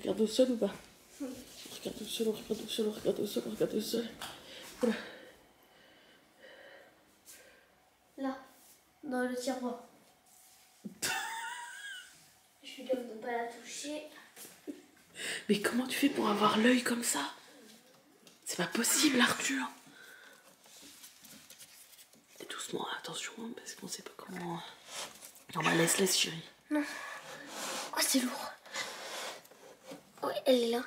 regarde au sol ou pas? On regarde au sol, on regarde au sol, on regarde au sol, on regarde au sol. Voilà. Là, dans le tiroir. Je suis comme de ne pas la toucher. Mais comment tu fais pour avoir l'œil comme ça? C'est pas possible, Arthur. Et doucement, attention, hein, parce qu'on sait pas comment... Non, bah laisse, chérie. Non. Oh, c'est lourd. Ouais, elle est là.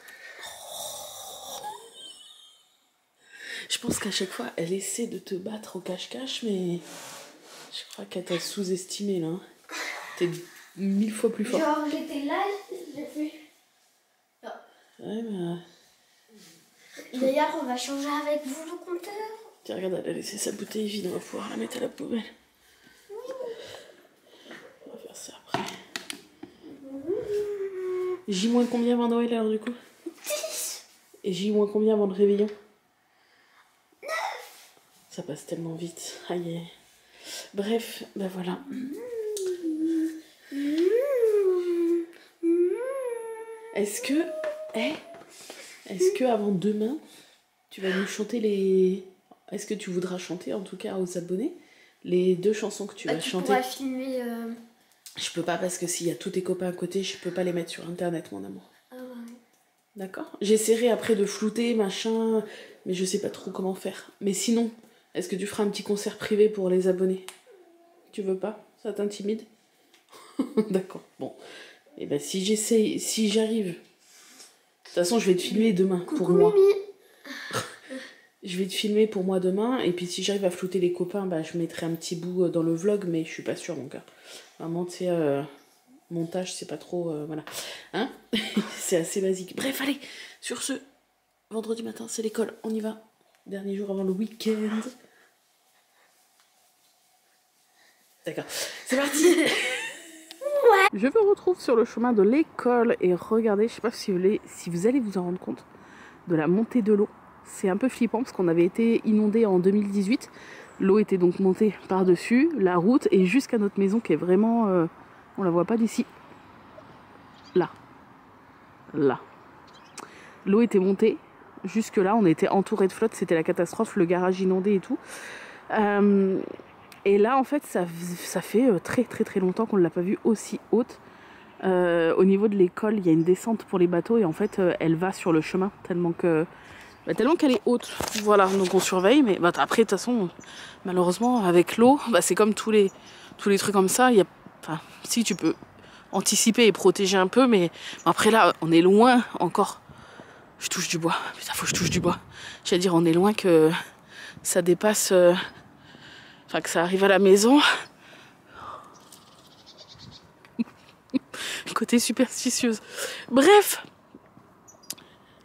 Je pense qu'à chaque fois, elle essaie de te battre au cache-cache, mais je crois qu'elle t'a sous-estimé, là. T'es 1000 fois plus fort. Genre, j'étais là, j'ai fait... Non. Ouais, bah... D'ailleurs, on va changer avec vous le compteur. Tiens, regarde, elle a laissé sa bouteille vide, on va pouvoir la mettre à la poubelle. On va faire ça après. J- combien avant Noël, alors, du coup? 10. Et J- combien avant le réveillon? 9. Ça passe tellement vite. Aïe, aïe. Bref, ben voilà. Est-ce que avant demain, tu vas nous chanter les... Est-ce que tu voudras chanter, en tout cas aux abonnés, les 2 chansons que tu vas chanter? Tu pourras filmer... Je peux pas parce que s'il y a tous tes copains à côté, je peux pas les mettre sur internet, mon amour. Ah ouais. D'accord? J'essaierai après de flouter, machin, mais je sais pas trop comment faire. Mais sinon, est-ce que tu feras un petit concert privé pour les abonnés? Tu veux pas? Ça t'intimide? D'accord, bon. Et ben si j'essaye, si j'arrive... De toute façon, je vais te filmer demain pour moi. Je vais te filmer pour moi demain, et puis si j'arrive à flouter les copains, bah, je mettrai un petit bout dans le vlog, mais je suis pas sûre, mon gars. Vraiment, tu sais, montage, c'est pas trop... voilà. Hein? C'est assez basique. Bref, allez, sur ce, vendredi matin, c'est l'école, on y va. Dernier jour avant le week-end. D'accord, c'est parti. Ouais. Je me retrouve sur le chemin de l'école, et regardez, je sais pas si vous allez vous en rendre compte, de la montée de l'eau. C'est un peu flippant parce qu'on avait été inondé en 2018. L'eau était donc montée par-dessus la route et jusqu'à notre maison qui est vraiment... on la voit pas d'ici. Là. Là. L'eau était montée jusque là. On était entouré de flotte. C'était la catastrophe. Le garage inondé et tout. Et là, en fait, ça fait très très très longtemps qu'on ne l'a pas vue aussi haute. Au niveau de l'école, il y a une descente pour les bateaux et en fait, elle va sur le chemin tellement qu'elle est haute. Voilà, donc on surveille, mais bah, après de toute façon, malheureusement avec l'eau, bah, c'est comme tous les trucs comme ça. Enfin, si tu peux anticiper et protéger un peu, mais après là, on est loin encore. Je touche du bois, putain, faut que je touche du bois. J'allais dire, on est loin que ça dépasse, enfin que ça arrive à la maison. Côté superstitieuse. Bref.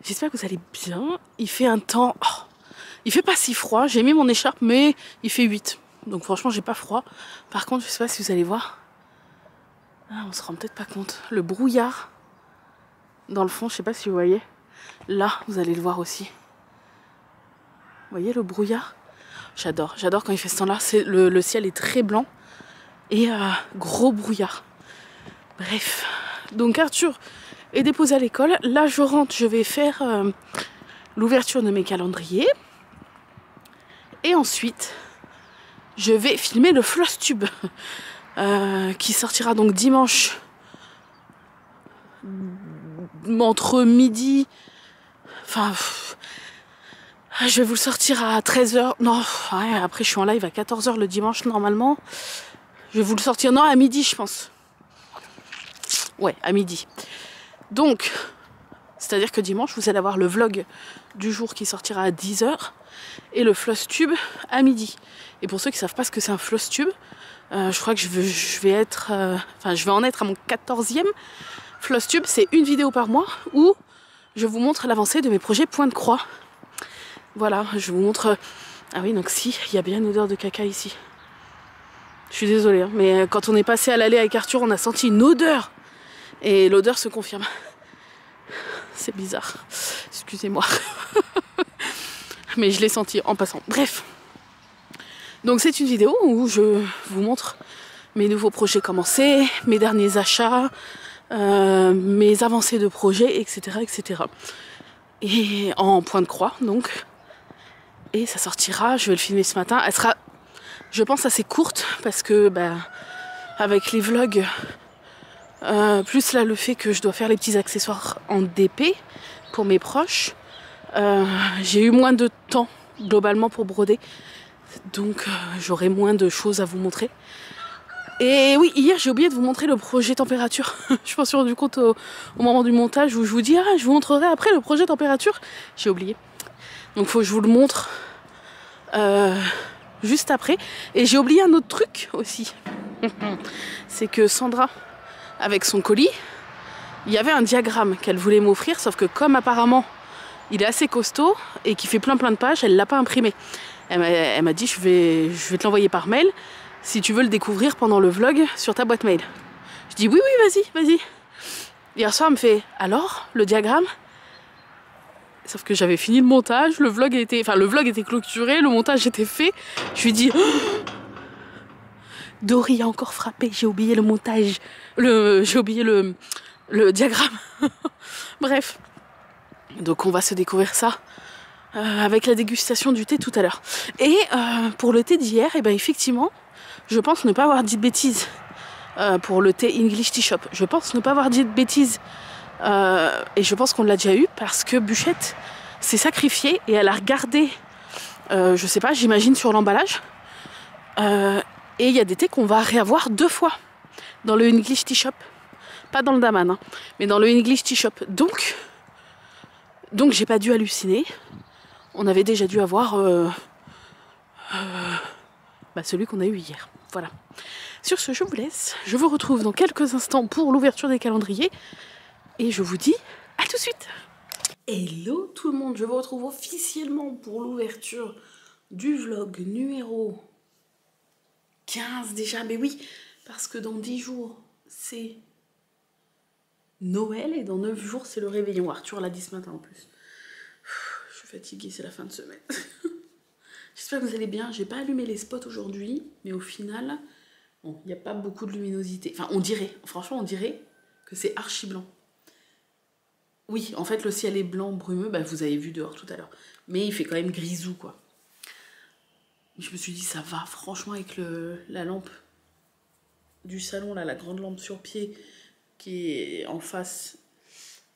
J'espère que vous allez bien. Il fait un temps... Oh, il fait pas si froid. J'ai mis mon écharpe, mais il fait 8. Donc franchement, j'ai pas froid. Par contre, je sais pas si vous allez voir. Ah, on se rend peut-être pas compte. Le brouillard dans le fond, je sais pas si vous voyez. Là, vous allez le voir aussi. Vous voyez le brouillard? J'adore quand il fait ce temps-là. Le ciel est très blanc. Et gros brouillard. Bref. Donc Arthur... est déposé à l'école. Là, je rentre, je vais faire l'ouverture de mes calendriers. Et ensuite, je vais filmer le Flosstube qui sortira donc dimanche entre midi. Enfin, je vais vous le sortir à 13h. Non, ouais, après, je suis en live à 14h le dimanche normalement. Je vais vous le sortir, non, à midi, je pense. Ouais, à midi. Donc, c'est-à-dire que dimanche, vous allez avoir le vlog du jour qui sortira à 10h et le Flosstube à midi. Et pour ceux qui ne savent pas ce que c'est un Flosstube, je crois que je vais en être à mon 14e Flosstube. C'est une vidéo par mois où je vous montre l'avancée de mes projets point de croix. Voilà, je vous montre... Ah oui, donc si, il y a bien une odeur de caca ici. Je suis désolée, hein, mais quand on est passé à l'allée avec Arthur, on a senti une odeur. Et l'odeur se confirme. C'est bizarre. Excusez-moi. Mais je l'ai senti en passant. Bref. Donc c'est une vidéo où je vous montre mes nouveaux projets commencés, mes derniers achats, mes avancées de projet, etc., etc. Et en point de croix, donc. Et ça sortira, je vais le filmer ce matin. Elle sera, je pense, assez courte parce que, avec les vlogs, plus là le fait que je dois faire les petits accessoires en DP pour mes proches, j'ai eu moins de temps globalement pour broder. Donc j'aurai moins de choses à vous montrer. Et oui, hier j'ai oublié de vous montrer le projet température. Je m'en suis rendu compte au moment du montage où je vous dis je vous montrerai après le projet température. J'ai oublié. Donc faut que je vous le montre juste après. Et j'ai oublié un autre truc aussi. C'est que Sandra, avec son colis, il y avait un diagramme qu'elle voulait m'offrir, sauf que comme apparemment il est assez costaud et qu'il fait plein de pages, elle l'a pas imprimé. Elle m'a dit je vais te l'envoyer par mail si tu veux le découvrir pendant le vlog sur ta boîte mail. Je dis oui, vas-y. Hier soir, elle me fait alors le diagramme. Sauf que j'avais fini le montage, le vlog était clôturé, le montage était fait. Je lui dis Dory a encore frappé, j'ai oublié le montage, j'ai oublié le diagramme. Bref, donc on va se découvrir ça avec la dégustation du thé tout à l'heure. Et pour le thé d'hier, effectivement, je pense ne pas avoir dit de bêtises pour le thé English Tea Shop. Je pense ne pas avoir dit de bêtises et je pense qu'on l'a déjà eu parce que Bûchette s'est sacrifiée et elle a regardé, je sais pas, j'imagine sur l'emballage. Et il y a des thés qu'on va réavoir 2 fois dans le English Tea Shop. Pas dans le Daman, hein, mais dans le English Tea Shop. Donc j'ai pas dû halluciner. On avait déjà dû avoir celui qu'on a eu hier. Voilà. Sur ce, je vous laisse. Je vous retrouve dans quelques instants pour l'ouverture des calendriers. Et je vous dis à tout de suite. Hello tout le monde, je vous retrouve officiellement pour l'ouverture du vlog numéro 15 déjà. Mais oui, parce que dans 10 jours, c'est Noël et dans 9 jours, c'est le réveillon. Arthur l'a dit ce matin en plus. Je suis fatiguée, c'est la fin de semaine. J'espère que vous allez bien. J'ai pas allumé les spots aujourd'hui, mais au final, bon, il n'y a pas beaucoup de luminosité. Enfin, franchement, on dirait que c'est archi blanc. Oui, en fait, le ciel est blanc, brumeux, vous avez vu dehors tout à l'heure. Mais il fait quand même grisou, quoi. Je me suis dit, ça va, franchement, avec la lampe du salon, là, la grande lampe sur pied qui est en face.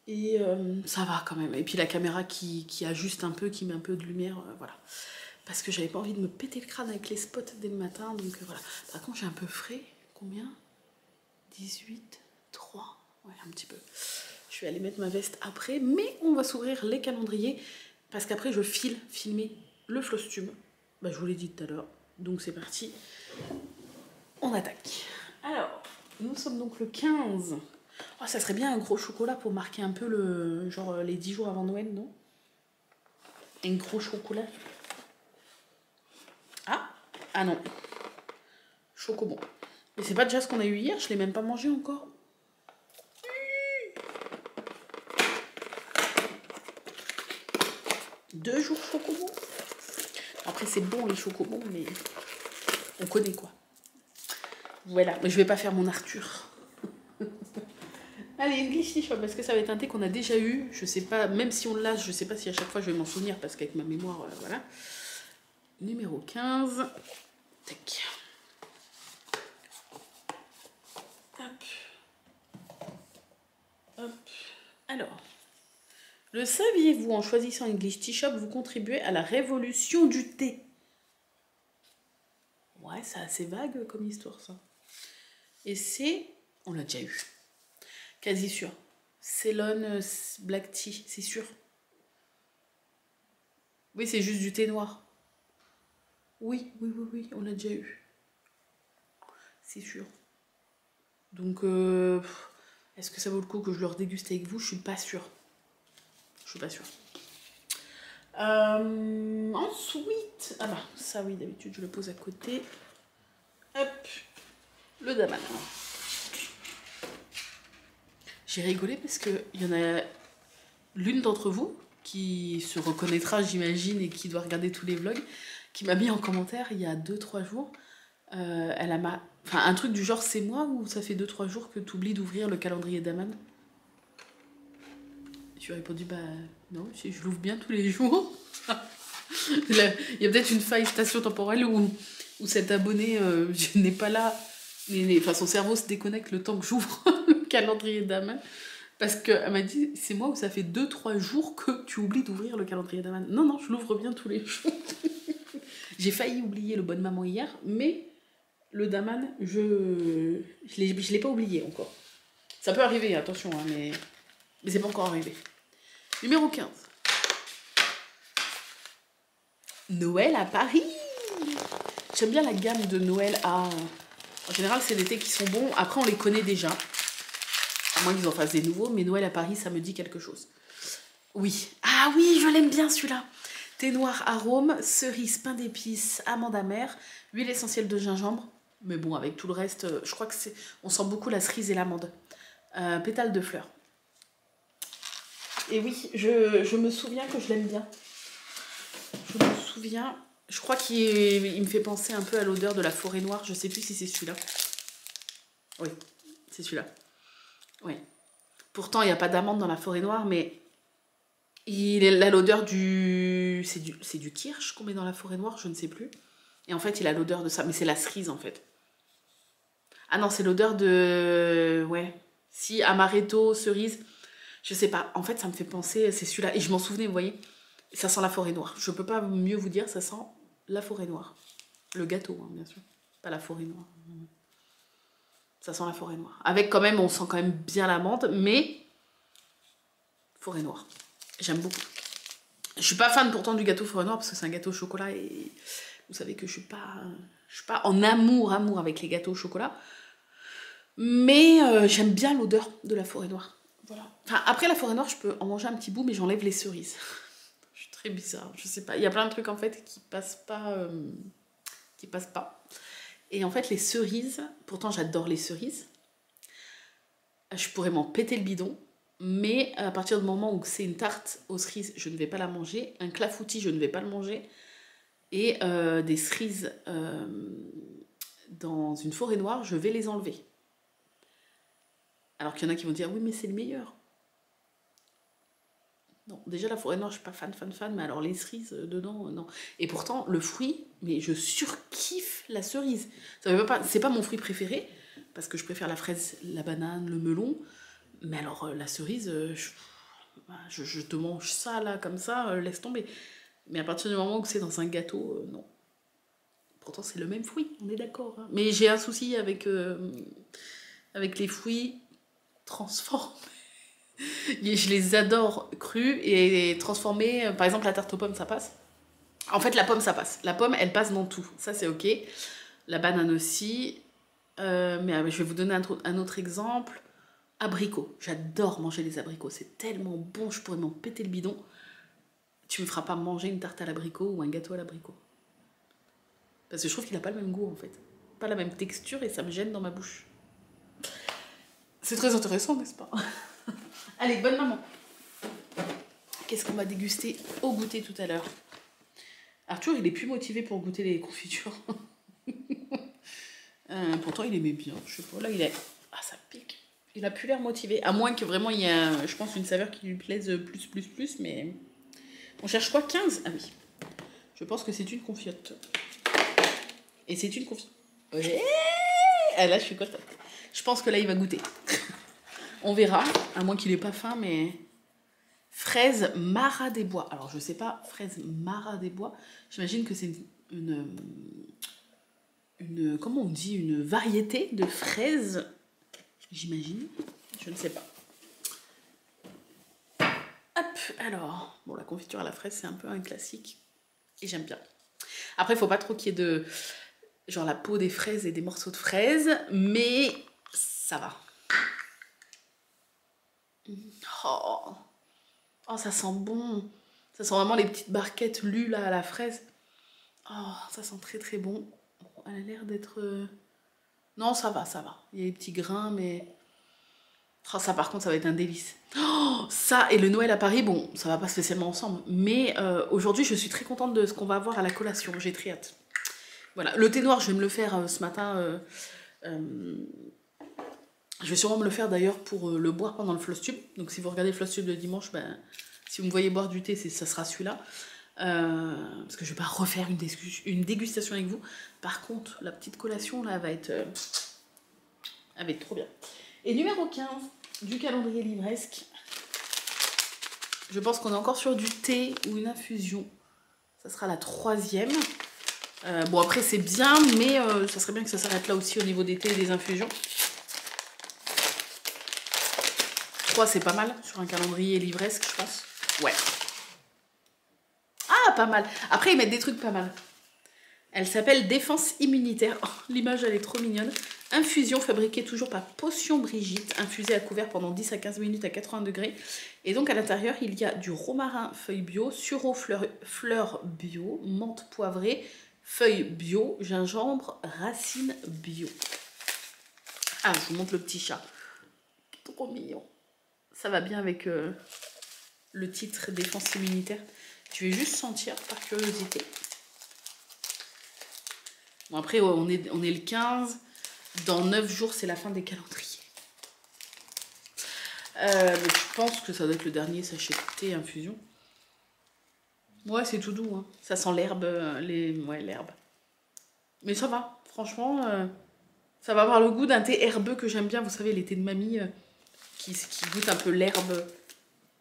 Et ça va quand même. Et puis la caméra qui ajuste un peu, qui met un peu de lumière, voilà. Parce que j'avais pas envie de me péter le crâne avec les spots dès le matin, donc voilà. Par contre, j'ai un peu frais. Combien ? 18, 3. Ouais, un petit peu. Je vais aller mettre ma veste après, mais on va s'ouvrir les calendriers parce qu'après je filmer le flosstume. Je vous l'ai dit tout à l'heure, donc c'est parti. On attaque. Alors, nous sommes donc le 15. Oh, ça serait bien un gros chocolat pour marquer un peu les 10 jours avant Noël, non ? Un gros chocolat. Ah non. Chocobon. Mais c'est pas déjà ce qu'on a eu hier, je l'ai même pas mangé encore. 2 jours chocobon. Après c'est bon les chocobons, mais on connaît quoi. Voilà, mais je vais pas faire mon Arthur. Allez, English Tea Shop, parce que ça va être un thé qu'on a déjà eu. Je sais pas, même si on l'a, je sais pas si à chaque fois je vais m'en souvenir, parce qu'avec ma mémoire, voilà. Numéro 15. Tac. Hop. Alors. Le saviez-vous, en choisissant English Tea Shop, vous contribuez à la révolution du thé. Ouais, c'est assez vague comme histoire, ça. Et c'est... On l'a déjà eu. Quasi sûr. Ceylon Black Tea, c'est sûr. Oui, c'est juste du thé noir. Oui, on l'a déjà eu. C'est sûr. Donc, est-ce que ça vaut le coup que je le redéguste avec vous ? Je suis pas sûre. Ensuite, ça oui, d'habitude je le pose à côté. Hop, le Daman. J'ai rigolé parce que il y en a l'une d'entre vous qui se reconnaîtra, j'imagine, et qui doit regarder tous les vlogs, qui m'a mis en commentaire il y a 2-3 jours. Elle Enfin, un truc du genre, c'est moi ou ça fait 2-3 jours que tu oublies d'ouvrir le calendrier d'Aman? Je lui ai répondu, bah non, je l'ouvre bien tous les jours. Il y a peut-être une faille spatio-temporelle où cet abonné n'est pas là. Enfin, son cerveau se déconnecte le temps que j'ouvre le calendrier d'Aman. Parce qu'elle m'a dit, c'est moi où ça fait 2-3 jours que tu oublies d'ouvrir le calendrier d'Aman. Non, non, je l'ouvre bien tous les jours. J'ai failli oublier le Bonne Maman hier, mais le Daman, je l'ai pas oublié encore. Ça peut arriver, attention, hein, mais c'est pas encore arrivé. Numéro 15. Noël à Paris. J'aime bien la gamme de Noël à... En général, c'est l'été qui sont bons. Après, on les connaît déjà. À moins qu'ils en fassent des nouveaux. Mais Noël à Paris, ça me dit quelque chose. Oui. Ah oui, je l'aime bien celui-là. Thé noir arôme, cerise, pain d'épices, amande amère, huile essentielle de gingembre. Mais bon, avec tout le reste, je crois que c'est... On sent beaucoup la cerise et l'amande. Pétales de fleurs. Et oui, je me souviens que je l'aime bien. Je me souviens... Je crois qu'il me fait penser un peu à l'odeur de la forêt noire. Je sais plus si c'est celui-là. Oui, c'est celui-là. Oui. Pourtant, il n'y a pas d'amande dans la forêt noire, mais il a l'odeur du... C'est du kirsch qu'on met dans la forêt noire, je ne sais plus. Et en fait, il a l'odeur de ça. Mais c'est la cerise, en fait. Ah non, c'est l'odeur de... Ouais. Si, amaretto, cerise. Je sais pas. En fait, ça me fait penser... C'est celui-là. Et je m'en souvenais, vous voyez. Ça sent la forêt noire. Je peux pas mieux vous dire, ça sent... La forêt noire. Le gâteau, hein, bien sûr. Pas la forêt noire. Ça sent la forêt noire. Avec quand même, on sent quand même bien l'amande, mais... Forêt noire. J'aime beaucoup. Je suis pas fan pourtant du gâteau forêt noire, parce que c'est un gâteau au chocolat, et vous savez que je suis pas en amour avec les gâteaux au chocolat. Mais j'aime bien l'odeur de la forêt noire. Voilà. Enfin, après la forêt noire, je peux en manger un petit bout, mais j'enlève les cerises. Très bizarre, je sais pas. Il y a plein de trucs en fait qui passent pas. Et en fait, les cerises, pourtant j'adore les cerises, je pourrais m'en péter le bidon, mais à partir du moment où c'est une tarte aux cerises, je ne vais pas la manger. Un clafoutis, je ne vais pas le manger. Et des cerises dans une forêt noire, je vais les enlever. Alors qu'il y en a qui vont dire oui, mais c'est le meilleur. Non, déjà la forêt noire, je suis pas fan, mais alors les cerises dedans, non. Et pourtant, le fruit, mais je surkiffe la cerise. Ça veut pas, c'est pas mon fruit préféré, parce que je préfère la fraise, la banane, le melon. Mais alors la cerise, je te mange ça là, comme ça, laisse tomber. Mais à partir du moment où c'est dans un gâteau, non. Pourtant, c'est le même fruit, on est d'accord. Hein. Mais j'ai un souci avec les fruits transformés. Je les adore crus et transformés. Par exemple, la tarte aux pommes, ça passe. En fait, la pomme, ça passe. La pomme, elle passe dans tout. Ça, c'est ok. La banane aussi. Mais je vais vous donner un autre exemple. Abricots. J'adore manger les abricots. C'est tellement bon, je pourrais m'en péter le bidon. Tu me feras pas manger une tarte à l'abricot ou un gâteau à l'abricot. Parce que je trouve qu'il n'a pas le même goût, en fait. Pas la même texture et ça me gêne dans ma bouche. C'est très intéressant, n'est-ce pas? Allez, bonne maman. Qu'est-ce qu'on va déguster au goûter tout à l'heure? Arthur, il est plus motivé pour goûter les confitures. Pourtant, il aimait bien. Je sais pas, là, il est... Ah, ça pique. Il a plus l'air motivé. À moins que vraiment, il y a, je pense, une saveur qui lui plaise plus. Mais on cherche quoi? 15? Ah oui. Je pense que c'est une confiote. Et c'est une confiote. Ouais. Ah, là, je suis contente. Je pense que là, il va goûter. On verra, à moins qu'il ait pas faim, mais... Fraise Marat des Bois. Alors, je sais pas, fraise Marat des Bois, j'imagine que c'est une... Comment on dit? Une variété de fraises. J'imagine. Je ne sais pas. Hop, alors... Bon, la confiture à la fraise, c'est un peu un classique. Et j'aime bien. Après, il faut pas trop qu'il y ait de... Genre la peau des fraises et des morceaux de fraises, mais ça va. Oh, ça sent bon. Ça sent vraiment les petites barquettes lues là à la fraise. Oh, ça sent très bon. Elle a l'air d'être... Non, ça va. Il y a des petits grains, mais... Oh, ça par contre, ça va être un délice. Oh, ça et le Noël à Paris, bon, ça va pas spécialement ensemble. Mais aujourd'hui, je suis très contente de ce qu'on va avoir à la collation. J'ai très hâte. Voilà, le thé noir, je vais me le faire ce matin Je vais sûrement me le faire d'ailleurs pour le boire pendant le floss tube. Donc si vous regardez le floss tube de dimanche, ben, si vous me voyez boire du thé, ça sera celui-là. Parce que je vais pas refaire une dégustation avec vous. Par contre, la petite collation là, elle va être trop bien. Et numéro 15 du calendrier livresque. Je pense qu'on est encore sur du thé ou une infusion. Ça sera la 3e. Bon après c'est bien, mais ça serait bien que ça s'arrête là aussi au niveau des thés et des infusions. 3 c'est pas mal sur un calendrier livresque, je pense. Ouais. Ah, pas mal. Après, ils mettent des trucs pas mal. Elle s'appelle Défense immunitaire. Oh, l'image, elle est trop mignonne. Infusion fabriquée toujours par Potion Brigitte, infusée à couvert pendant 10 à 15 minutes à 80 degrés. Et donc, à l'intérieur, il y a du romarin feuille bio, sureau fleurs bio, menthe poivrée, feuilles bio, gingembre, racines bio. Ah, je vous montre le petit chat. Trop mignon. Ça va bien avec le titre Défense immunitaire. Je vais juste sentir par curiosité. Bon après on est le 15. Dans 9 jours c'est la fin des calendriers. Donc je pense que ça doit être le dernier sachet de thé infusion. Ouais c'est tout doux. Hein. Ça sent l'herbe. Ouais l'herbe. Mais ça va. Franchement ça va avoir le goût d'un thé herbeux que j'aime bien. Vous savez les thés de mamie qui goûtent un peu l'herbe.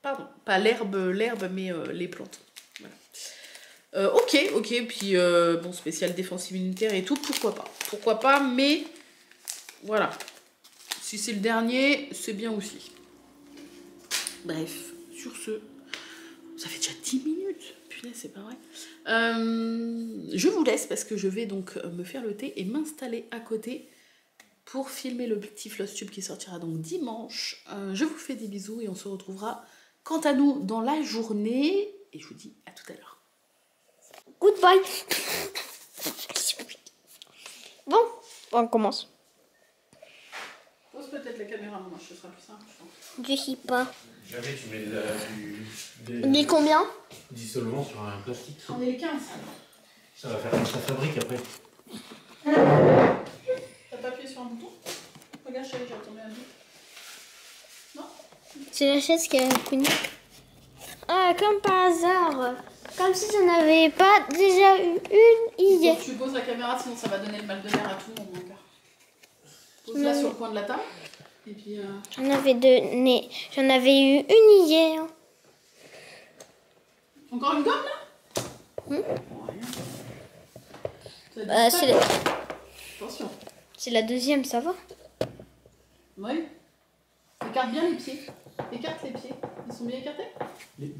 Pardon. Pas l'herbe mais les plantes. Voilà. Ok, puis bon, spécial défense immunitaire et tout, pourquoi pas, mais voilà, si c'est le dernier, c'est bien aussi. Bref, sur ce, ça fait déjà 10 minutes, punaise, c'est pas vrai. Je vous laisse parce que je vais donc me faire le thé et m'installer à côté pour filmer le petit floss tube qui sortira donc dimanche. Je vous fais des bisous et on se retrouvera quant à nous dans la journée et je vous dis à tout à l'heure. Goodbye. Bon, on commence. Pose peut-être la caméra, moi, ce sera plus simple, je pense. Je sais pas. Jamais tu mets Mais combien? dissolvant sur un plastique. On est le 15. Ça va faire comme ça fabrique après. T'as pas appuyé sur un bouton? Regarde, chérie, j'ai retourné un bout. Non? C'est la chaise qui a connu. Ah, comme par hasard. Comme si j'en avais pas déjà eu une hier. Tu poses la caméra, sinon ça va donner le mal de mer à tout le monde. Pose-la sur le coin de la table. Et puis. J'en avais eu une hier. Encore une gomme là? C'est la... Attention. C'est la deuxième, ça va? Oui. Écarte bien les pieds. Écarte les pieds. Ils sont bien écartés?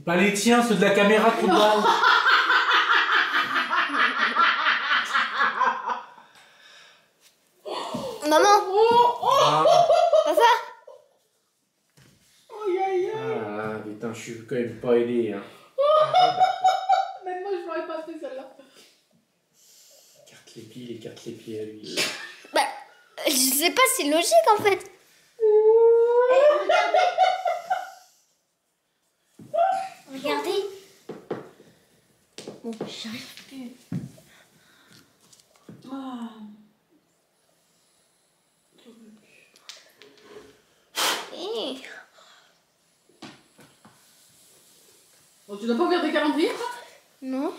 Pas les tiens, ceux de la caméra, trop de balle. Maman! Papa! Ah putain, je suis quand même pas aidé. Hein. Même moi, je m'aurais pas fait celle-là. Écarte les pieds à lui. Bah, je sais pas, c'est logique en fait. Regardez. Bon, j'arrive plus. Bon, tu dois pas ouvrir des calendriers, toi? Non,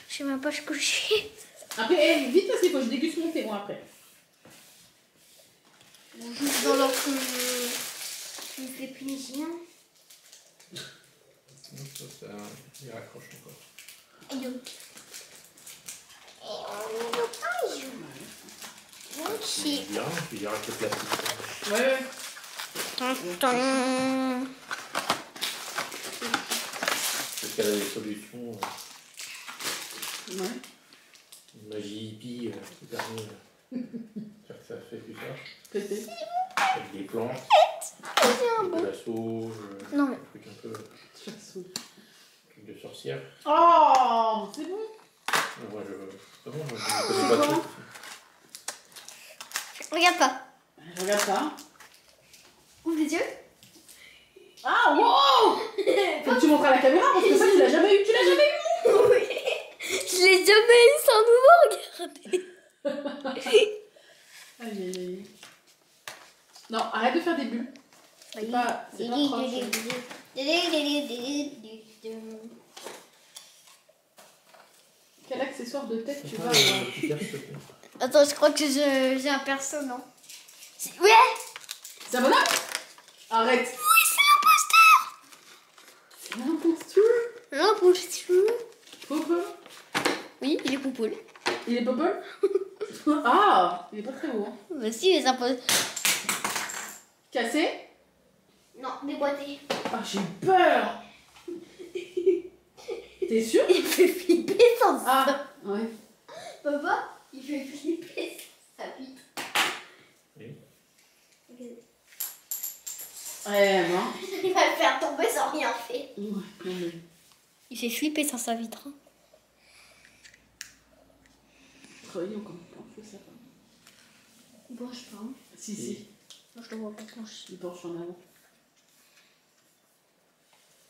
je sais même pas se coucher. Après, vite parce qu'il faut que je déguste mon thé, moi, après. Juste dans l'ordre que je me fais plaisir. Ça, il raccroche encore. Et on est au paille. C'est bien, puis il reste le plastique. Ouais. Peut-être qu'elle a des solutions. Ouais. Une magie hippie qui permet de faire que ça fait plus ça. Peut-être. Avec des plantes, de la sauge, Non. un truc un peu. Truc de sorcière. Oh, c'est bon. Moi, je ne connais pas trop. Regarde pas. Je regarde ça. Ouvre les yeux. Ah, wow. Faut que tu montres à la caméra parce que ça, tu l'as jamais eu. Tu l'as jamais eu? Oui. Je l'ai jamais eu sans nous regarder. Aïe, aïe, aïe. Non, arrête de faire des bulles. C'est pas proche. Quel accessoire de tête tu vas avoir? Attends, je crois que j'ai un perso, non? Ouais! C'est un bonhomme? Arrête. Oui, c'est L'imposture. l'imposture. Popo. Oui, il est poupoule. Il est popo? Ah, il est pas très beau. Hein. Mais si, les imposteurs. Cassé? Non, déboîté. Ah, j'ai peur. T'es sûr? Il fait flipper sans ça. Ah, ouais. Papa, il fait flipper sa vitre. Oui. Ouais, bon. Il va le faire tomber sans rien faire. Ouais, non, mais... Il fait flipper sans sa vitre. Travaillons comme on fait ça. Il penche pas. Hein. Si, si. Moi, je le vois pas pencher. Il penche en avant.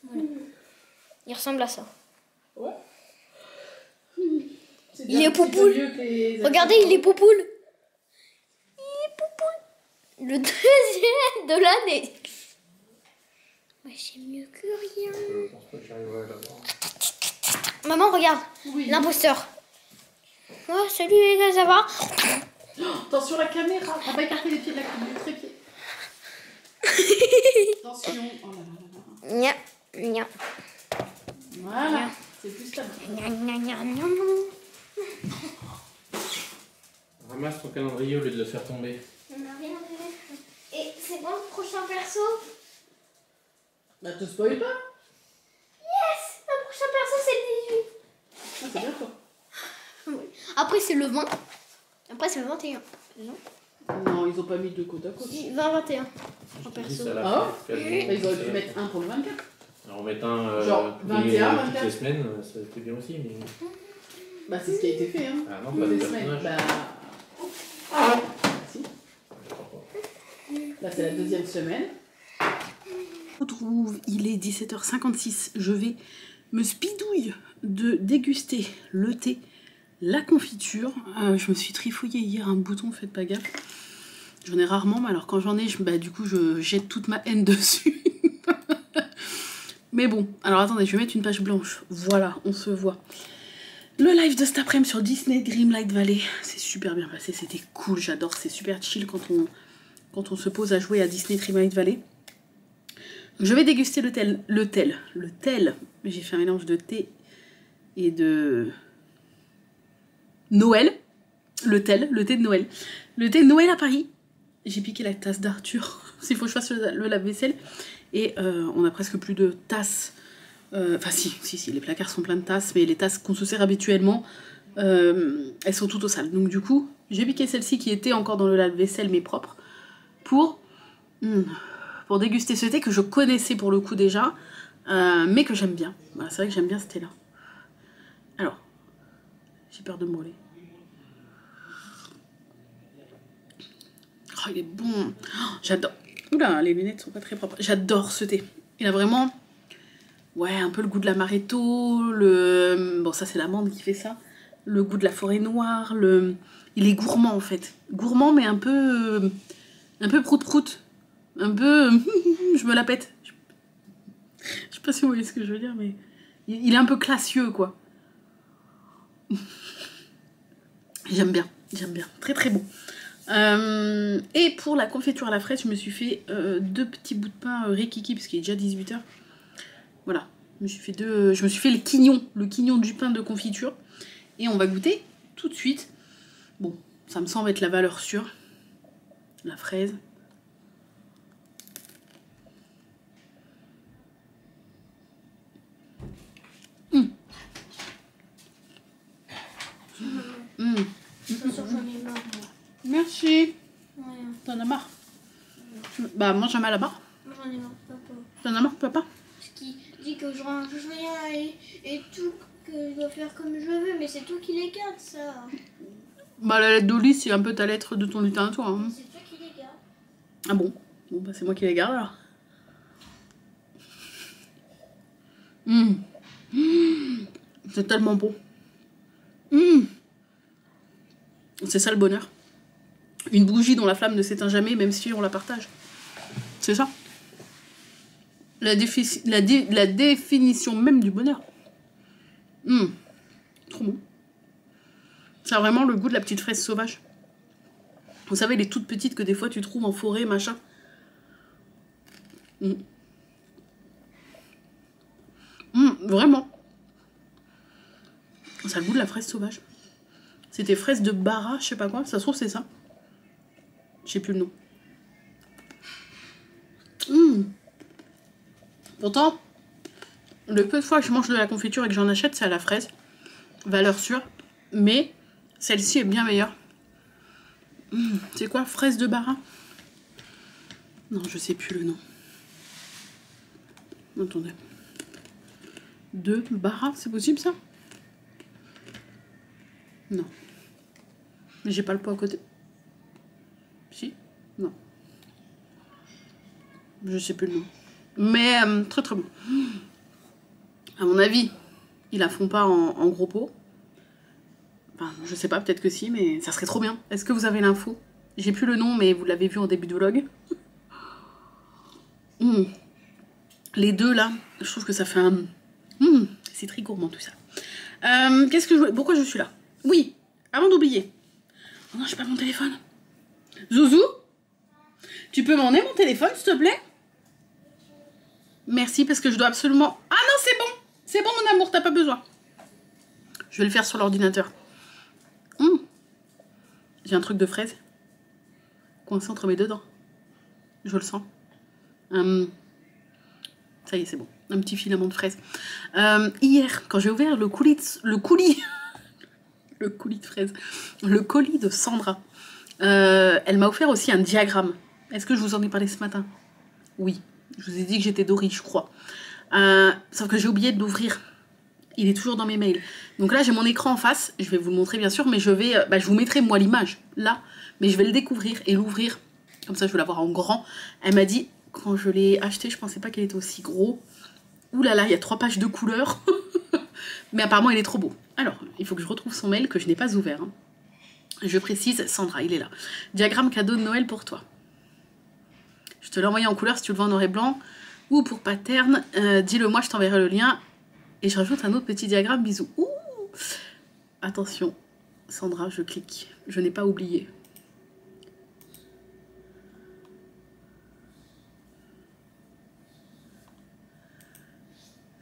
Voilà. Il ressemble à ça. Ouais. Il est poupoule. Regardez, il est poupoule. Il est poupoule. Le deuxième de l'année. Mais c'est mieux que rien. Je pense pas que j'arriverai à l'avoir. Maman, regarde. Oui. L'imposteur. Oh, salut les gars, ça va? Attention la caméra. On va écarter les pieds de du trépied. Attention. Oh là là là là. Nya, nya. Voilà. C'est plus stable. Nya, nya, nya, nya. Ramasse ton calendrier au lieu de le faire tomber. On a rien vu. Et c'est bon le prochain perso? Bah te spoil pas. Yes! Le prochain perso c'est le 18. Ah, c'est bien toi. Oui. Après c'est le 20. Après c'est le 21. Non? Non, ils ont pas mis deux côte à côte. 20-21. Je En te dis, perso. ça l'a Ah fait, Bah, ils auraient pu mettre un pour le 24. Alors, on met un Genre toutes 21, les 24. semaines, ça a été bien aussi. Mais... Bah c'est ce qui a été fait hein. Ah non, Toutes pas les de semaines. personnage. Bah... Ah si. Je crois pas. Là c'est la deuxième semaine. On retrouve, il est 17h56. Je vais me spidouille de déguster le thé, la confiture. Je me suis trifouillée hier un bouton, faites pas gaffe. J'en ai rarement, mais alors quand j'en ai, du coup je jette toute ma haine dessus. Mais bon, alors attendez, je vais mettre une page blanche. Voilà, on se voit. Le live de cet après-midi sur Disney Dreamlight Valley, c'est super bien passé, c'était cool, j'adore, c'est super chill quand on se pose à jouer à Disney Dreamlight Valley. Je vais déguster le tel. J'ai fait un mélange de thé et de Noël. Le thé de Noël. Le thé de Noël à Paris. J'ai piqué la tasse d'Arthur, s'il faut que je fasse le lave-vaisselle. Et on a presque plus de tasses. Enfin si, les placards sont pleins de tasses, mais les tasses qu'on se sert habituellement, elles sont toutes au sale. Donc du coup, j'ai piqué celle-ci qui était encore dans le lave-vaisselle, mais propre, pour déguster ce thé que je connaissais pour le coup déjà, mais que j'aime bien. Voilà, c'est vrai que j'aime bien ce thé-là. Alors, j'ai peur de me brûler. Oh, il est bon. Oh, j'adore. Oula, les lunettes sont pas très propres. J'adore ce thé. Il a vraiment, ouais, un peu le goût de l'amaretto. Bon, ça c'est l'amande qui fait ça. Le goût de la forêt noire. Il est gourmand en fait. Gourmand, mais un peu prout-prout. Un peu... je me la pète. Je sais pas si vous voyez ce que je veux dire, mais... Il est un peu classieux, quoi. J'aime bien. Très très bon. Et pour la confiture à la fraise, je me suis fait 2 petits bouts de pain rikiki, parce qu'il est déjà 18h. Voilà. Je me suis fait le quignon du pain de confiture. Et on va goûter tout de suite. Bon, ça me semble être la valeur sûre. La fraise. J'en ai marre. Merci. Ouais. T'en as marre? Bah, mange un mal à barre. J'en ai marre, papa. T'en as marre, papa? Parce qu'il dit que je range rien et tout, que je dois faire comme je veux, mais c'est toi qui les garde, ça. Bah, la lettre d'Oli, c'est un peu ta lettre de ton lutin à toi. Hein. C'est toi qui les garde. Ah bon? Bon, bah, c'est moi qui les garde alors. C'est tellement bon. C'est ça le bonheur. Une bougie dont la flamme ne s'éteint jamais, même si on la partage. C'est ça. La définition même du bonheur. Trop bon. Ça a vraiment le goût de la petite fraise sauvage. Vous savez, les toutes petites que des fois tu trouves en forêt, machin. Vraiment. Ça a le goût de la fraise sauvage. C'était fraise de Bara, je sais pas quoi. Ça se trouve, c'est ça. Je sais plus le nom. Pourtant, le peu de fois que je mange de la confiture et que j'en achète, c'est à la fraise. Valeur sûre. Mais celle-ci est bien meilleure. C'est quoi, fraise de Bara? Non, je sais plus le nom. Attendez. De Bara, c'est possible ça? Non. Mais j'ai pas le pot à côté. Si? Non. Je sais plus le nom. Mais très très bon. À mon avis, ils la font pas en gros pot. Enfin, je sais pas, peut-être que si, mais ça serait trop bien. Est-ce que vous avez l'info? J'ai plus le nom, mais vous l'avez vu en début de vlog. Les deux là, je trouve que ça fait un... c'est très gourmand tout ça. Qu'est-ce que je voulais... Pourquoi je suis là? Oui, avant d'oublier. Oh non, j'ai pas mon téléphone. Zouzou, tu peux m'emmener mon téléphone, s'il te plaît? Merci, parce que je dois absolument... Ah non, c'est bon. C'est bon, mon amour, t'as pas besoin. Je vais le faire sur l'ordinateur. J'ai un truc de fraise coincé entre mes deux dents. Je le sens. Ça y est, c'est bon. Un petit filament de fraise. Hier, quand j'ai ouvert le colis de fraise, le colis de Sandra, elle m'a offert aussi un diagramme. Est-ce que je vous en ai parlé ce matin? Oui. Je vous ai dit que j'étais Dory, je crois. Sauf que j'ai oublié de l'ouvrir. Il est toujours dans mes mails. Donc là, j'ai mon écran en face. Je vais vous le montrer, bien sûr, mais je vous mettrai, moi, l'image, là. Mais je vais le découvrir et l'ouvrir. Comme ça, je vais l'avoir en grand. Elle m'a dit, quand je l'ai acheté, je pensais pas qu'il était aussi gros. Ouh là là, il y a 3 pages de couleurs. Mais apparemment, il est trop beau. Alors, il faut que je retrouve son mail que je n'ai pas ouvert. Je précise, Sandra, il est là. Diagramme cadeau de Noël pour toi. Je te l'ai envoyé en couleur si tu le veux en noir et blanc. Ou pour pattern, dis-le moi, je t'enverrai le lien. Et je rajoute un autre petit diagramme, bisous. Ouh, attention, Sandra, je clique. Je n'ai pas oublié.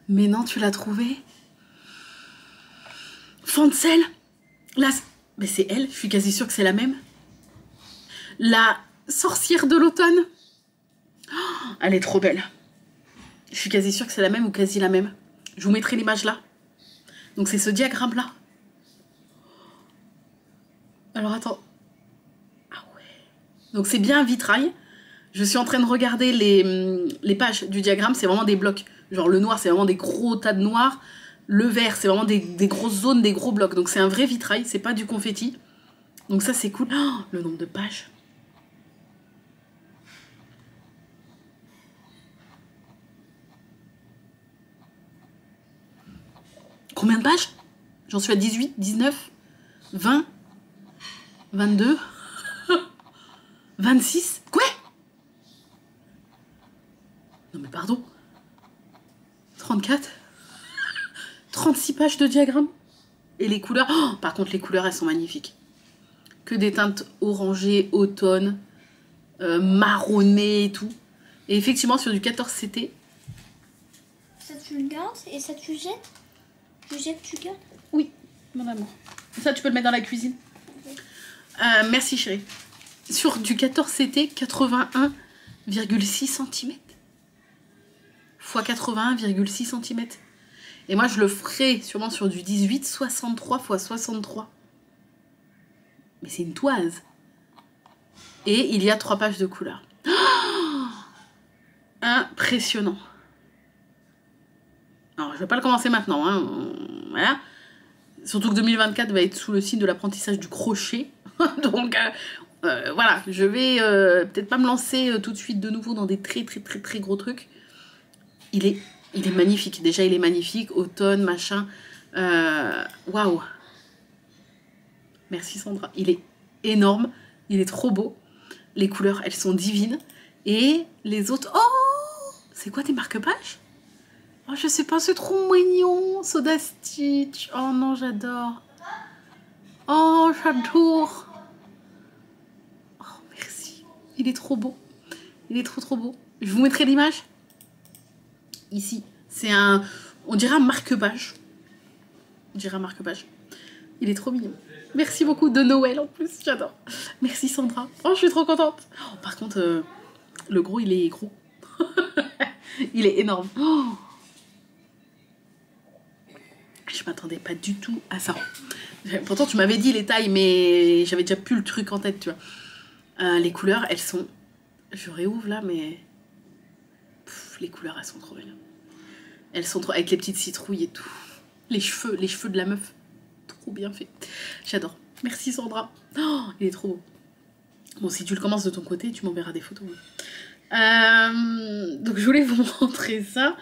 Mais non, tu l'as trouvé? Fancel? Là, mais c'est elle, je suis quasi sûre que c'est la même. La sorcière de l'automne. Oh, elle est trop belle. Je suis quasi sûre que c'est la même ou quasi la même. Je vous mettrai l'image là. Donc c'est ce diagramme là. Alors attends. Ah ouais. Donc c'est bien un vitrail. Je suis en train de regarder les pages du diagramme. C'est vraiment des blocs. Genre le noir c'est vraiment des gros tas de noir. Le vert c'est vraiment des grosses zones, des gros blocs. Donc c'est un vrai vitrail. C'est pas du confetti. Donc ça c'est cool. Oh, le nombre de pages. Combien de pages? J'en suis à 18, 19, 20, 22, 26. Quoi? Non mais pardon. 34, 36 pages de diagramme. Et les couleurs... Oh, par contre, les couleurs, elles sont magnifiques. Que des teintes orangées, automne, marronnées et tout. Et effectivement, sur du 14 CT... Ça, tu le gardes et ça, tu jettes? Tu jettes, tu gardes? Oui, mon amour. Ça, tu peux le mettre dans la cuisine. Merci, chérie. Sur du 14 CT, 81,6 cm. Fois 81,6 cm. Et moi, je le ferai sûrement sur du 18, 63 x 63. Mais c'est une toise. Et il y a 3 pages de couleur. Oh, impressionnant. Alors, je vais pas le commencer maintenant. Hein. Voilà. Surtout que 2024 va être sous le signe de l'apprentissage du crochet. Donc, voilà. Je vais peut-être pas me lancer tout de suite de nouveau dans des très gros trucs. Il est magnifique. Déjà, il est magnifique. Automne, machin. Waouh. Merci, Sandra. Il est énorme. Il est trop beau. Les couleurs, elles sont divines. Et les autres... Oh! C'est quoi tes marque-pages? Oh, je sais pas, c'est trop mignon. Soda Stitch. Oh non, j'adore. Oh, j'adore. Oh, merci. Il est trop beau. Il est trop beau. Je vous mettrai l'image. Ici. C'est un... On dirait un marque-page. On dirait un marque-page. Il est trop mignon. Merci beaucoup, de Noël en plus, j'adore. Merci Sandra. Oh, je suis trop contente. Oh, par contre, le gros, il est gros. Il est énorme. Oh, je m'attendais pas du tout à ça. Pourtant, tu m'avais dit les tailles, mais j'avais déjà plus le truc en tête, tu vois. Les couleurs, elles sont... Je réouvre là, mais... Pff, les couleurs, elles sont trop belles. Elles sont trop... Avec les petites citrouilles et tout. Les cheveux de la meuf. Trop bien fait. J'adore. Merci Sandra. Oh, il est trop beau. Bon, si tu le commences de ton côté, tu m'enverras des photos. Donc, je voulais vous montrer ça.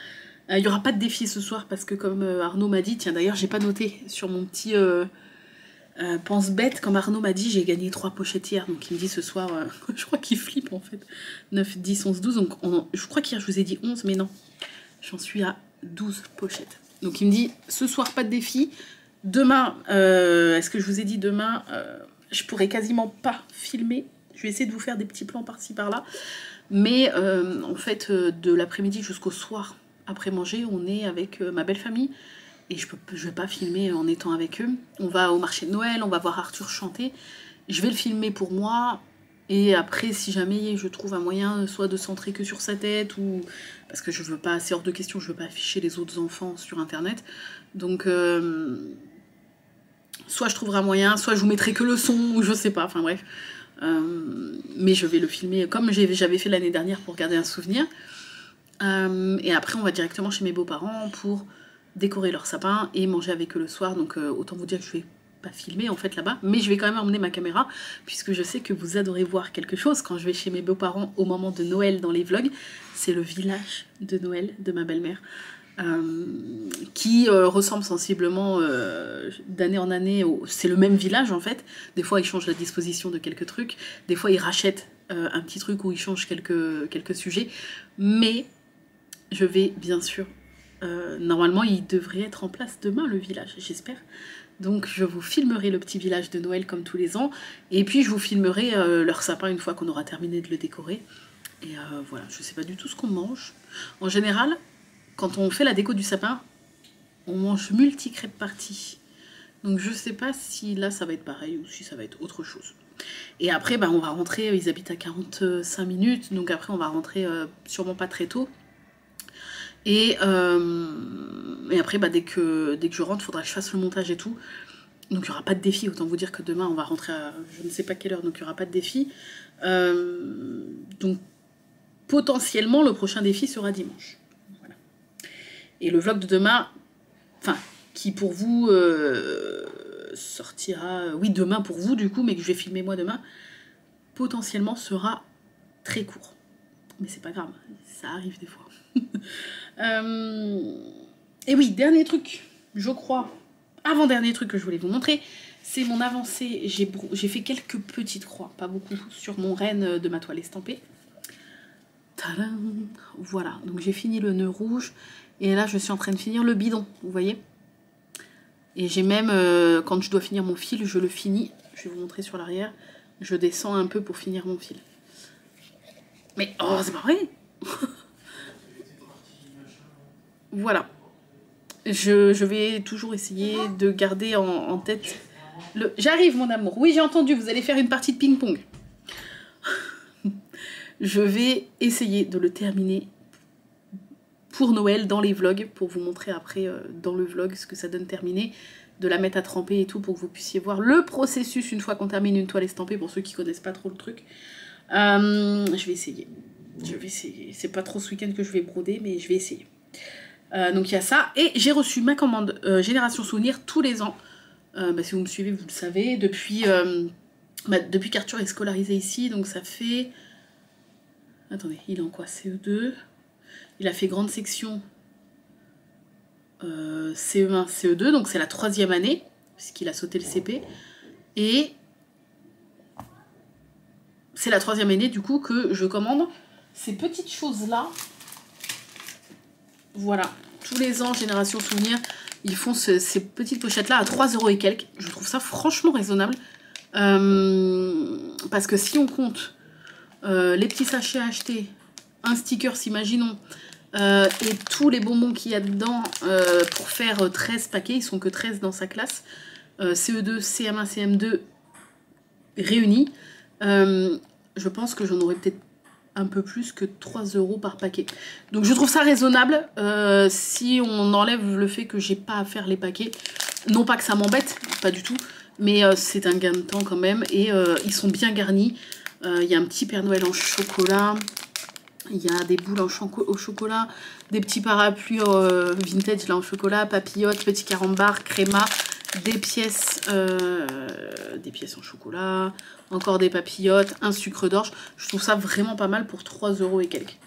Il n'y aura pas de défi ce soir parce que comme Arnaud m'a dit, tiens d'ailleurs j'ai pas noté sur mon petit pense-bête, comme Arnaud m'a dit, j'ai gagné 3 pochettes hier, donc il me dit ce soir, je crois qu'il flippe en fait, 9, 10, 11, 12, donc je crois qu'hier je vous ai dit 11, mais non, j'en suis à 12 pochettes. Donc il me dit ce soir pas de défi, demain, est-ce que je vous ai dit demain, je pourrais quasiment pas filmer, je vais essayer de vous faire des petits plans par-ci par-là, mais en fait de l'après-midi jusqu'au soir, après manger, on est avec ma belle famille et je vais pas filmer en étant avec eux. On va au marché de Noël, on va voir Arthur chanter. Je vais le filmer pour moi et après si jamais je trouve un moyen soit de centrer que sur sa tête ou parce que je veux pas, c'est hors de question, je veux pas afficher les autres enfants sur internet. Donc soit je trouverai un moyen, soit je vous mettrai que le son ou je sais pas, enfin bref. Mais je vais le filmer comme j'avais fait l'année dernière pour garder un souvenir. Et après on va directement chez mes beaux-parents pour décorer leur sapin et manger avec eux le soir, donc autant vous dire que je vais pas filmer en fait là-bas, mais je vais quand même emmener ma caméra puisque je sais que vous adorez voir quelque chose quand je vais chez mes beaux-parents au moment de Noël dans les vlogs. C'est le village de Noël de ma belle-mère qui ressemble sensiblement d'année en année, c'est le même village en fait. Des fois ils changent la disposition de quelques trucs, des fois ils rachètent un petit truc où ils changent quelques sujets, mais je vais bien sûr, normalement il devrait être en place demain le village, j'espère. Donc je vous filmerai le petit village de Noël comme tous les ans, et puis je vous filmerai leur sapin une fois qu'on aura terminé de le décorer. Et voilà, je sais pas du tout ce qu'on mange. En général, quand on fait la déco du sapin, on mange multi-crêpes parties. Donc je sais pas si là ça va être pareil ou si ça va être autre chose. Et après bah, on va rentrer, ils habitent à 45 minutes, donc après on va rentrer sûrement pas très tôt. Et après, bah, dès que je rentre, il faudra que je fasse le montage et tout. Donc il n'y aura pas de défi, autant vous dire que demain on va rentrer à je ne sais pas quelle heure, donc il n'y aura pas de défi. Donc potentiellement le prochain défi sera dimanche. Voilà. Et le vlog de demain, enfin, qui pour vous sortira, oui demain pour vous du coup, mais que je vais filmer moi demain, potentiellement sera très court. Mais c'est pas grave, ça arrive des fois. Et oui, dernier truc, je crois, avant-dernier truc que je voulais vous montrer, c'est mon avancée. J'ai fait quelques petites croix, pas beaucoup, sur mon renne de ma toile estampée. Tadam! Voilà, donc j'ai fini le nœud rouge, et là je suis en train de finir le bidon, vous voyez. Et j'ai même, quand je dois finir mon fil, je le finis, je vais vous montrer sur l'arrière, je descends un peu pour finir mon fil. Mais, oh, c'est pas vrai! Voilà, je vais toujours essayer de garder en tête le... J'arrive mon amour, oui j'ai entendu, vous allez faire une partie de ping-pong. Je vais essayer de le terminer pour Noël dans les vlogs, pour vous montrer après dans le vlog ce que ça donne terminé, de la mettre à tremper et tout pour que vous puissiez voir le processus une fois qu'on termine une toile estampée, pour ceux qui connaissent pas trop le truc. Je vais essayer, c'est pas trop ce week-end que je vais broder, mais je vais essayer. Donc il y a ça, et j'ai reçu ma commande Génération Souvenir tous les ans. Bah, si vous me suivez, vous le savez, depuis qu'Arthur est scolarisé ici, donc ça fait... Attendez, il est en quoi? CE2. Il a fait grande section CE1, CE2, donc c'est la 3e année, puisqu'il a sauté le CP. Et c'est la 3e année du coup que je commande ces petites choses-là. Voilà, tous les ans, Génération Souvenir, ils font ces petites pochettes-là à 3 € et quelques. Je trouve ça franchement raisonnable. Parce que si on compte les petits sachets achetés, un sticker, imaginons, et tous les bonbons qu'il y a dedans pour faire 13 paquets, ils sont que 13 dans sa classe, CE2, CM1, CM2 réunis, je pense que j'en aurais peut-être un peu plus que 3 € par paquet. Donc je trouve ça raisonnable si on enlève le fait que j'ai pas à faire les paquets. Non pas que ça m'embête, pas du tout, mais c'est un gain de temps quand même. Et ils sont bien garnis. Il y a un petit Père Noël en chocolat. Il y a des boules au chocolat, des petits parapluies vintage là en chocolat, papillotes, petits carambars, créma, des pièces en chocolat, encore des papillotes, un sucre d'orge. Je trouve ça vraiment pas mal pour 3 € et quelques.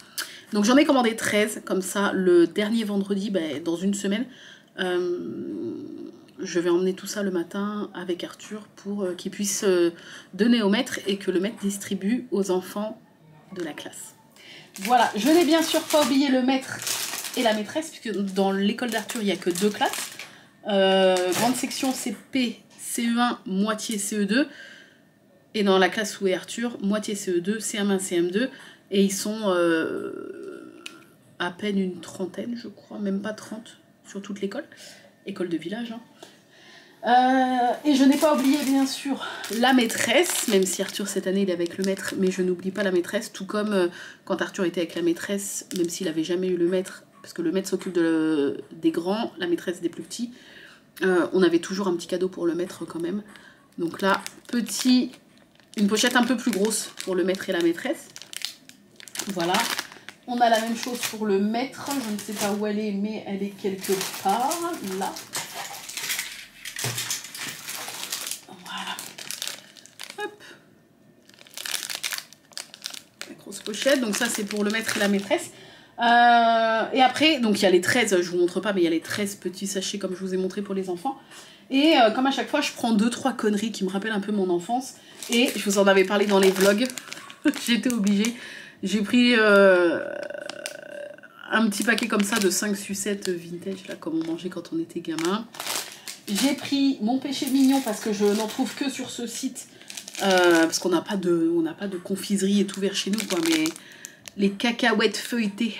Donc j'en ai commandé 13, comme ça le dernier vendredi, dans une semaine, je vais emmener tout ça le matin avec Arthur pour qu'il puisse donner au maître et que le maître distribue aux enfants de la classe. Voilà, je n'ai bien sûr pas oublié le maître et la maîtresse, puisque dans l'école d'Arthur, il n'y a que 2 classes. Grande section CP, CE1, moitié CE2. Et dans la classe où est Arthur, moitié CE2, CM1, CM2. Et ils sont à peine une trentaine, je crois, même pas 30 sur toute l'école. École de village, hein. Et je n'ai pas oublié bien sûr la maîtresse, même si Arthur cette année il est avec le maître, mais je n'oublie pas la maîtresse, tout comme quand Arthur était avec la maîtresse, même s'il n'avait jamais eu le maître, parce que le maître s'occupe des grands, la maîtresse des plus petits, on avait toujours un petit cadeau pour le maître quand même. Donc là, une pochette un peu plus grosse pour le maître et la maîtresse. Voilà. On a la même chose pour le maître, je ne sais pas où elle est, mais elle est quelque part, là. Grosse pochette, donc ça c'est pour le maître et la maîtresse. Et après, donc il y a les 13, je vous montre pas, mais il y a les 13 petits sachets comme je vous ai montré pour les enfants. Et comme à chaque fois, je prends 2-3 conneries qui me rappellent un peu mon enfance. Et je vous en avais parlé dans les vlogs, j'étais obligée. J'ai pris un petit paquet comme ça de 5 sucettes vintage, là, comme on mangeait quand on était gamin. J'ai pris mon péché mignon parce que je n'en trouve que sur ce site. Parce qu'on n'a pas de confiserie et tout vers chez nous, quoi, mais les cacahuètes feuilletées,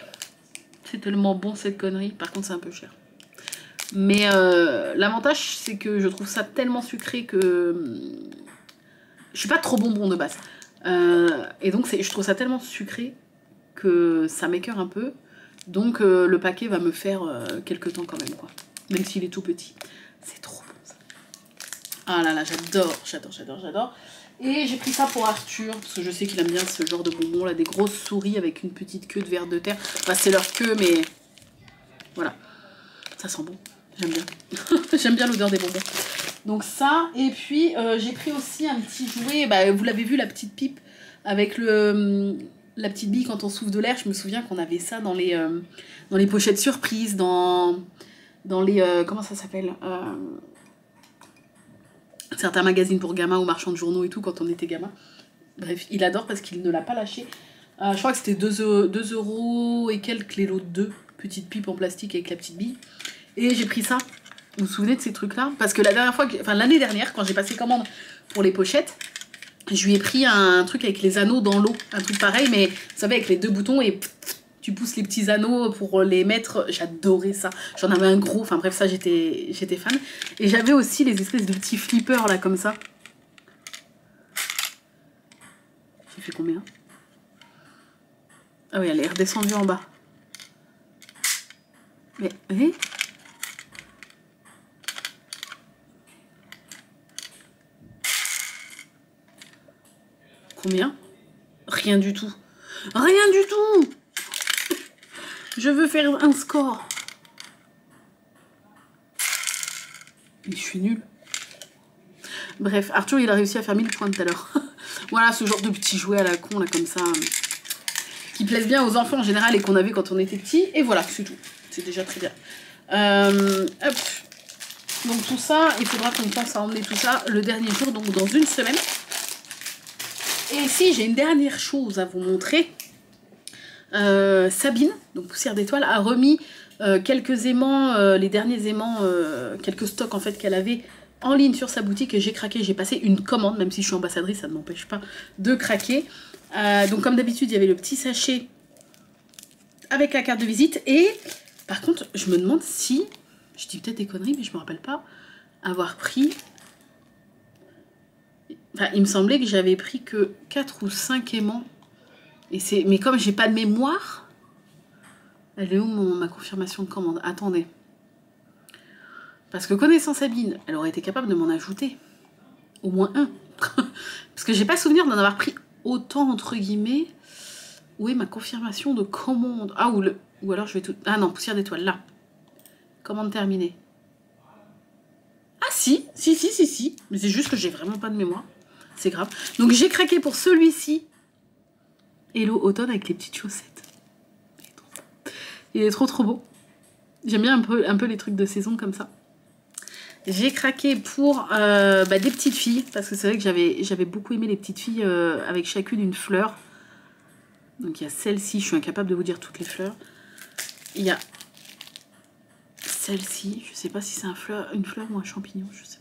c'est tellement bon cette connerie. Par contre c'est un peu cher, mais l'avantage c'est que je trouve ça tellement sucré que je suis pas trop bonbon de base, et donc je trouve ça tellement sucré que ça m'écœure un peu, donc le paquet va me faire quelques temps quand même, quoi, même s'il est tout petit. C'est trop bon ça. Ah là là, j'adore. Et j'ai pris ça pour Arthur, parce que je sais qu'il aime bien ce genre de bonbons là, des grosses souris avec une petite queue de ver de terre. Enfin, c'est leur queue, mais voilà. Ça sent bon, j'aime bien. J'aime bien l'odeur des bonbons. Donc ça, et puis j'ai pris aussi un petit jouet, vous l'avez vu, la petite pipe, avec la petite bille quand on souffle de l'air. Je me souviens qu'on avait ça dans les pochettes surprises, dans les... comment ça s'appelle, certains magazines pour gamins ou marchands de journaux et tout quand on était gamin. Bref, il adore parce qu'il ne l'a pas lâché. Je crois que c'était 2 € et quelques les lots de 2 petites pipes en plastique avec la petite bille. Et j'ai pris ça. Vous vous souvenez de ces trucs-là? Parce que l'année dernière, quand j'ai passé commande pour les pochettes, je lui ai pris un truc avec les anneaux dans l'eau. Un truc pareil, mais vous savez, avec les 2 boutons et tu pousses les petits anneaux pour les mettre. J'adorais ça. J'en avais un gros. Enfin bref, ça, j'étais fan. Et j'avais aussi les espèces de petits flippers, là, comme ça. J'ai fait combien? Ah oui, elle est redescendue en bas. Mais, combien? Rien du tout. Rien du tout! Je veux faire un score. Mais je suis nulle. Bref, Arthur, il a réussi à faire 1000 points tout à l'heure. Voilà, ce genre de petits jouets à la con, là, comme ça, qui plaisent bien aux enfants en général et qu'on avait quand on était petit. Et voilà, c'est tout. C'est déjà très bien. Hop. Donc tout ça, il faudra qu'on pense à emmener tout ça le dernier jour, donc dans une semaine. Et si, j'ai une dernière chose à vous montrer. Sabine, donc Poussière d'étoiles, a remis quelques aimants, les derniers aimants, quelques stocks en fait qu'elle avait en ligne sur sa boutique et j'ai craqué. J'ai passé une commande, même si je suis ambassadrice, ça ne m'empêche pas de craquer. Donc comme d'habitude, il y avait le petit sachet avec la carte de visite. Et par contre, je me demande si, je dis peut-être des conneries, mais je me rappelle pas avoir pris... Enfin, il me semblait que j'avais pris que 4 ou 5 aimants. Mais comme j'ai pas de mémoire, elle est où ma confirmation de commande? Attendez. Parce que connaissant Sabine, elle aurait été capable de m'en ajouter. Au moins un. Parce que j'ai pas souvenir d'en avoir pris autant, entre guillemets. Où est ma confirmation de commande? Ah, ou alors je vais tout... Ah non, Poussière d'étoiles, là. Commande terminée. Ah si. Mais c'est juste que j'ai vraiment pas de mémoire. C'est grave. Donc j'ai craqué pour celui-ci. Hello automne avec les petites chaussettes. Il est trop beau. J'aime bien un peu les trucs de saison comme ça. J'ai craqué pour des petites filles. Parce que c'est vrai que j'avais beaucoup aimé les petites filles avec chacune une fleur. Donc il y a celle-ci. Je suis incapable de vous dire toutes les fleurs. Il y a celle-ci. Je sais pas si c'est une fleur ou un champignon. Je sais pas.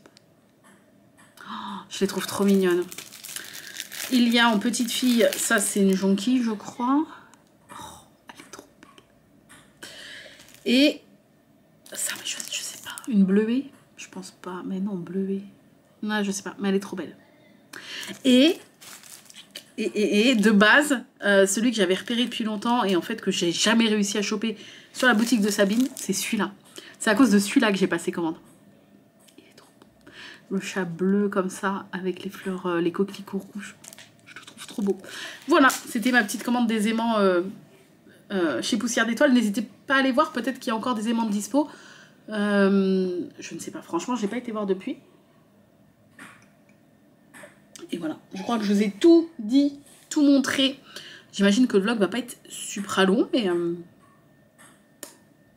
Oh, je les trouve trop mignonnes. Il y a en petite fille, ça c'est une jonquille je crois. Oh, elle est trop belle. Et ça, mais je sais pas, une bleuée. Je pense pas, mais non, bleuée. Non, je sais pas, mais elle est trop belle. Et de base, celui que j'avais repéré depuis longtemps et en fait que j'ai jamais réussi à choper sur la boutique de Sabine, c'est celui-là. C'est à cause de celui-là que j'ai passé commande. Il est trop beau. Le chat bleu comme ça, avec les fleurs, les coquelicots rouges. Trop beau. Voilà, c'était ma petite commande des aimants chez Poussière d'étoiles. N'hésitez pas à aller voir, peut-être qu'il y a encore des aimants de dispo. Je ne sais pas, franchement, j'ai pas été voir depuis. Et voilà, je crois que je vous ai tout dit, tout montré. J'imagine que le vlog va pas être super long, mais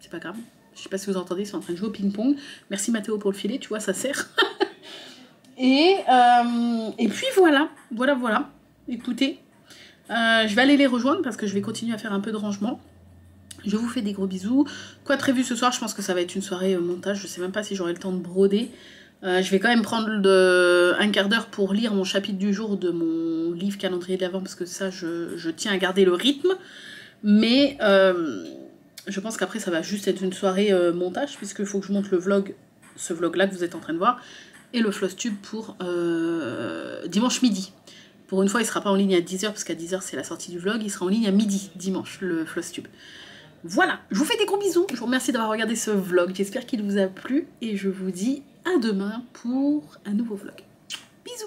c'est pas grave. Je sais pas si vous entendez, ils sont en train de jouer au ping-pong. Merci Mathéo pour le filet, tu vois, ça sert. Et puis voilà. Écoutez, je vais aller les rejoindre parce que je vais continuer à faire un peu de rangement. Je vous fais des gros bisous. Quoi de prévu ce soir? Je pense que ça va être une soirée montage. Je sais même pas si j'aurai le temps de broder. Je vais quand même prendre un quart d'heure pour lire mon chapitre du jour de mon livre calendrier de l'Avent parce que ça, je tiens à garder le rythme. Mais je pense qu'après, ça va juste être une soirée montage puisqu'il faut que je monte le vlog, ce vlog-là que vous êtes en train de voir, et le Flosstube pour dimanche midi. Pour une fois, il ne sera pas en ligne à 10h, parce qu'à 10h, c'est la sortie du vlog. Il sera en ligne à midi, dimanche, le Flosstube. Voilà, je vous fais des gros bisous. Je vous remercie d'avoir regardé ce vlog. J'espère qu'il vous a plu. Et je vous dis à demain pour un nouveau vlog. Bisous.